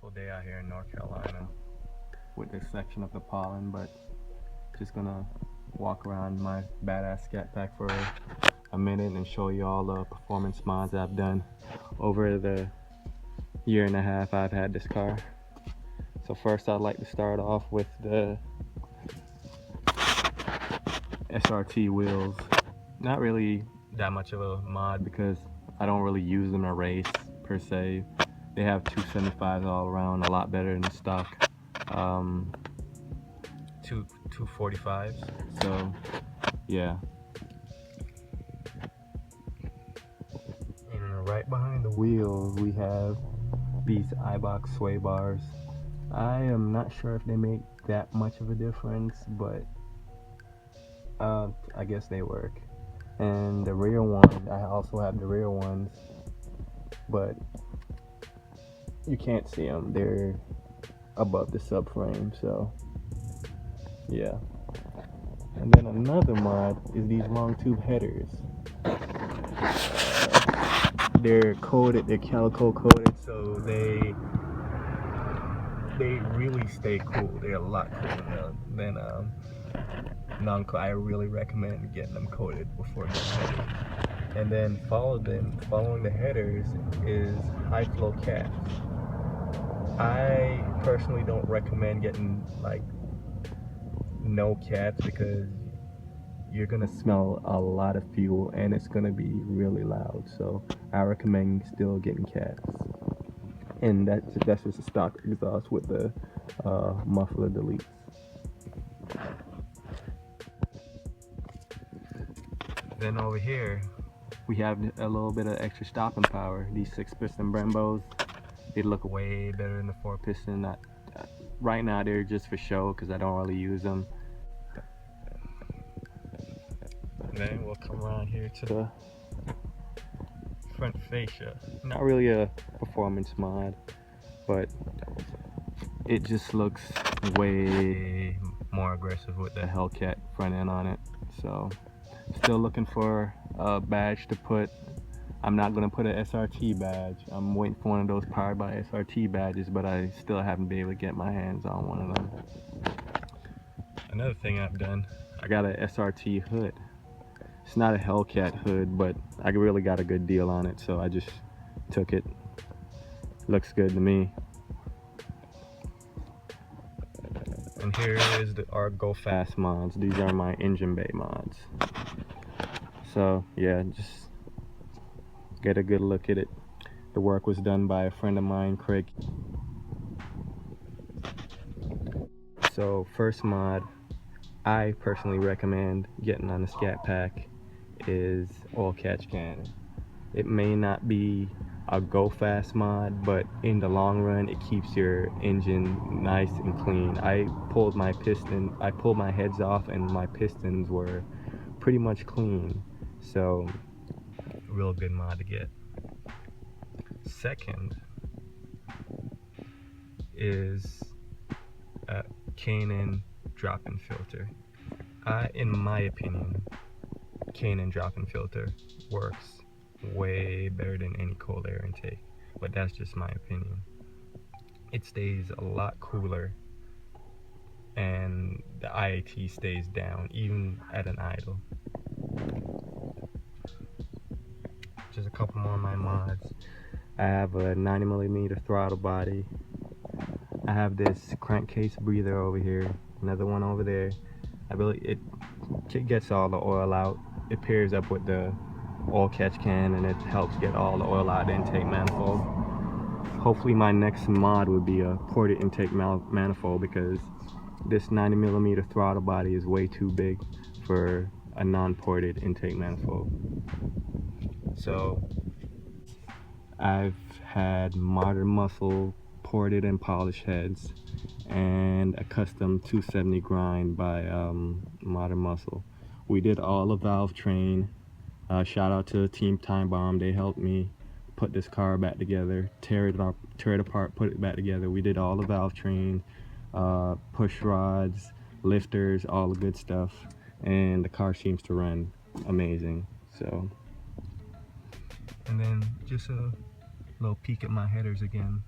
beautiful day out here in North Carolina with this section of the pollen, but just gonna walk around my badass Scat Pack for a minute and show you all the performance mods I've done over the year and a half I've had this car. So first I'd like to start off with the Srt Wheels. Not really that much of a mod because I don't really use them in race per se. They have 275s all around, a lot better than stock 245s. So yeah. And right behind the wheels we have these airbox swaybars. I am not sure if they make that much of a difference, but I guess they work. And the rear one, I also have the rear ones, but you can't see them. They're above the subframe, so yeah. And then another mod is these long tube headers. They're coated, they're calico coated, so they really stay cool. They're a lot cooler than non-coat. I really recommend getting them coated before getting headers. And then following the headers is high flow caps. I personally don't recommend getting like no caps because you're gonna smell a lot of fuel and it's gonna be really loud. So I recommend still getting caps. And that's just a stock exhaust with the muffler deletes. Then over here we have a little bit of extra stopping power. These 6-piston Brembos, they look way better than the 4-piston. Right now they're just for show because I don't really use them. Then we'll come around here to the front fascia. Not really a performance mod, but it just looks way more aggressive with the Hellcat front end on it. So still looking for a badge to put. I'm not going to put an SRT badge. I'm waiting for one of those powered by SRT badges, but I still haven't been able to get my hands on one of them. Another thing I've done, I got an SRT hood. It's not a Hellcat hood, but I really got a good deal on it, so I just took it. Looks good to me. And here is our Go Fast mods. These are my engine bay mods. So yeah, just get a good look at it. The work was done by a friend of mine, Craig. So first mod I personally recommend getting on the Scat Pack is oil catch can. It may not be a go fast mod, but in the long run it keeps your engine nice and clean. I pulled my heads off and my pistons were pretty much clean. So real good mod to get. Second is a K&N drop-in filter. In my opinion, K&N drop-in filter works way better than any cold air intake, but that's just my opinion. It stays a lot cooler and the IAT stays down even at an idle. Just a couple more of my mods. I have a 90mm throttle body. I have this crankcase breather over here, another one over there. It gets all the oil out. It pairs up with the oil catch can and it helps get all the oil out of the intake manifold. Hopefully my next mod would be a ported intake manifold because this 90mm throttle body is way too big for a non-ported intake manifold. So I've had modern muscle ported and polished heads and a custom 270 grind by Modern Muscle. We did all the valve train. Shout out to Team Time Bomb. They helped me put this car back together, tear it apart, put it back together. We did all the valve train, push rods, lifters, all the good stuff, and the car seems to run amazing. So, and then just a little peek at my headers again.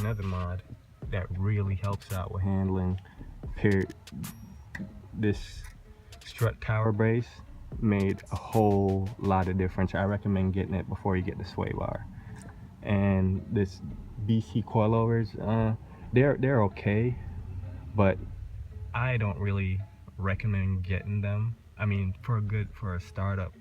Another mod that really helps out with handling, this strut tower brace made a whole lot of difference. I recommend getting it before you get the swaybar. And this BC coilovers, they're okay, but I don't really recommend getting them. I mean, for a start off,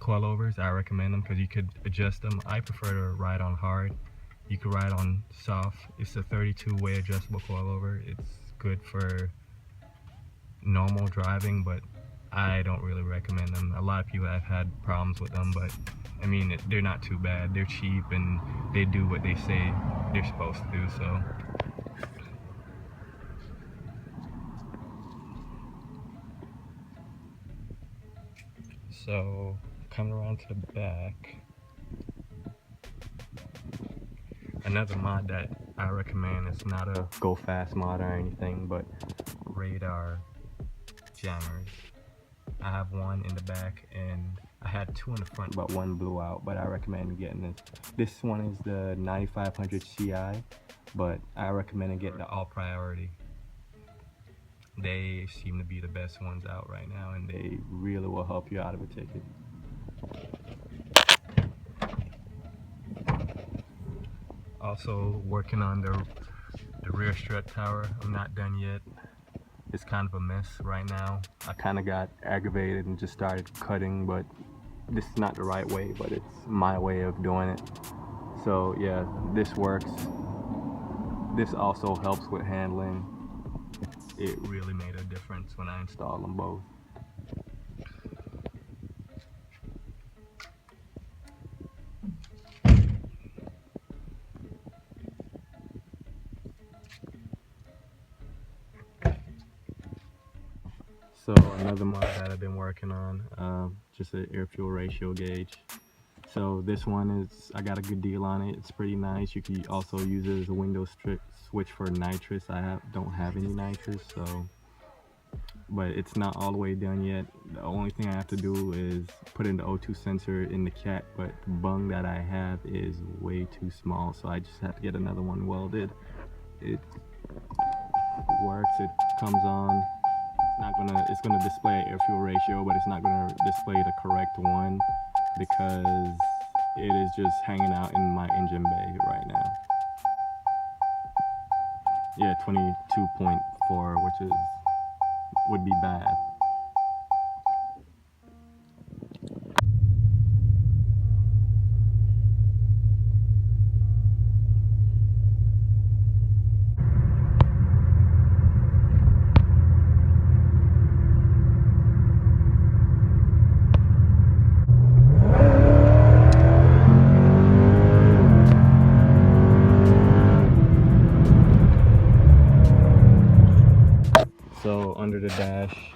coilovers, I recommend them because you could adjust them. I prefer to ride on hard. You could ride on soft. It's a 32-way adjustable coilover. It's good for normal driving, but I don't really recommend them. A lot of people have had problems with them, but I mean, they're not too bad. They're cheap and they do what they say they're supposed to do, so. So, coming around to the back, another mod that I recommend is not a go fast mod or anything, but radar jammers. I have one in the back and I had two in the front, but one blew out, but I recommend getting this. This one is the 9500 CI, but I recommend getting the all priority. They seem to be the best ones out right now, and they really will help you out of a ticket. Also working on the rear strut tower. I'm not done yet. It's kind of a mess right now. I kind of got aggravated and just started cutting, but this is not the right way, but it's my way of doing it. So yeah, this works. This also helps with handling. It really made a difference when I installed them both. So another mod that I've been working on, just an air fuel ratio gauge. So this one is, I got a good deal on it. It's pretty nice. You can also use it as a window switch for nitrous. I don't have any nitrous, so, but it's not all the way done yet. The only thing I have to do is put in the O2 sensor in the cat, but the bung that I have is way too small, so I just have to get another one welded. It works, it comes on. It's gonna display air fuel ratio, but it's not gonna display the correct one because it is just hanging out in my engine bay right now. Yeah, 22.4, which would be bad. So under the dash,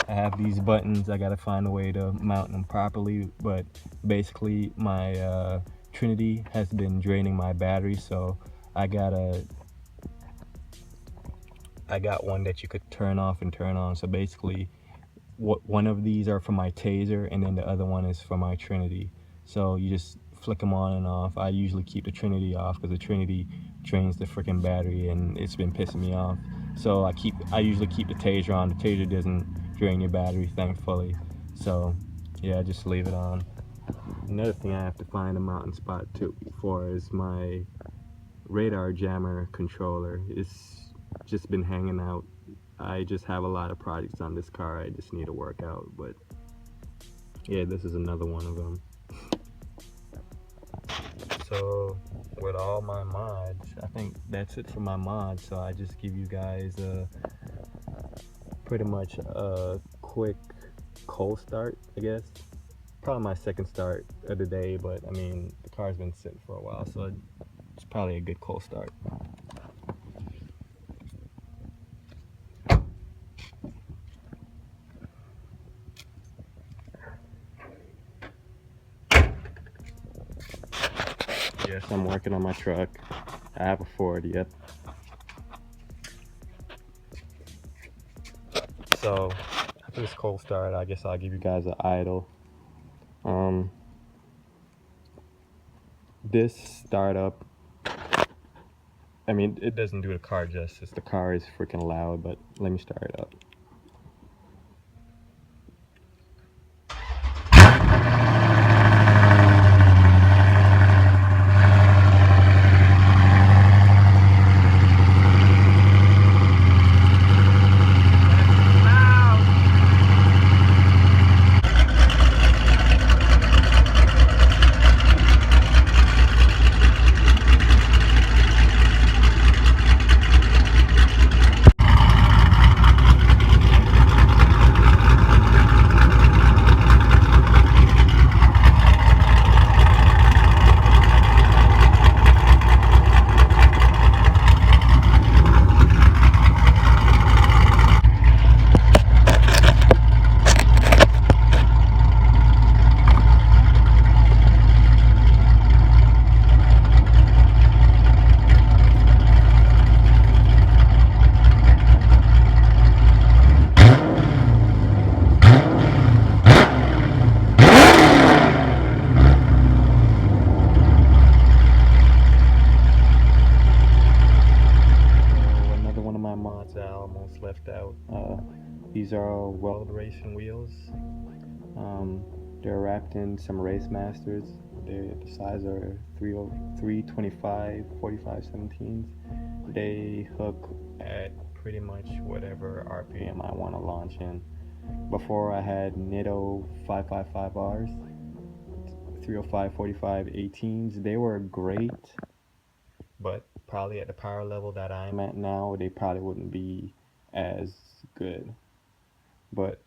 I have these buttons. I gotta find a way to mount them properly, but basically my Trinity has been draining my battery, so I got one that you could turn off and turn on. So basically one of these are for my taser and then the other one is for my Trinity. So you just flick them on and off. I usually keep the Trinity off because the Trinity drains the freaking battery and it's been pissing me off. So I usually keep the taser on. The taser doesn't drain your battery, thankfully. So yeah, just leave it on. Another thing I have to find a mounting spot for is my radar jammer controller. It's just been hanging out. I just have a lot of projects on this car I just need to work out, but yeah, this is another one of them. So with all my mods, I think that's it for my mods. So I just give you guys pretty much a quick cold start, I guess. Probably my second start of the day, but I mean, the car's been sitting for a while, so it's probably a good cold start. Yes, I'm working on my truck. I have a Ford, yep. So after this cold start, I guess I'll give you guys an idle. This startup, I mean, it doesn't do the car justice. The car is freaking loud, but let me start it up. I almost left out. These are weld racing wheels. They're wrapped in some Race Masters. The size are 325 45/17s. They hook at pretty much whatever RPM I want to launch in. Before I had Nitto 555Rs, 305 45/18s. They were great, but probably at the power level that I'm at now, they probably wouldn't be as good. But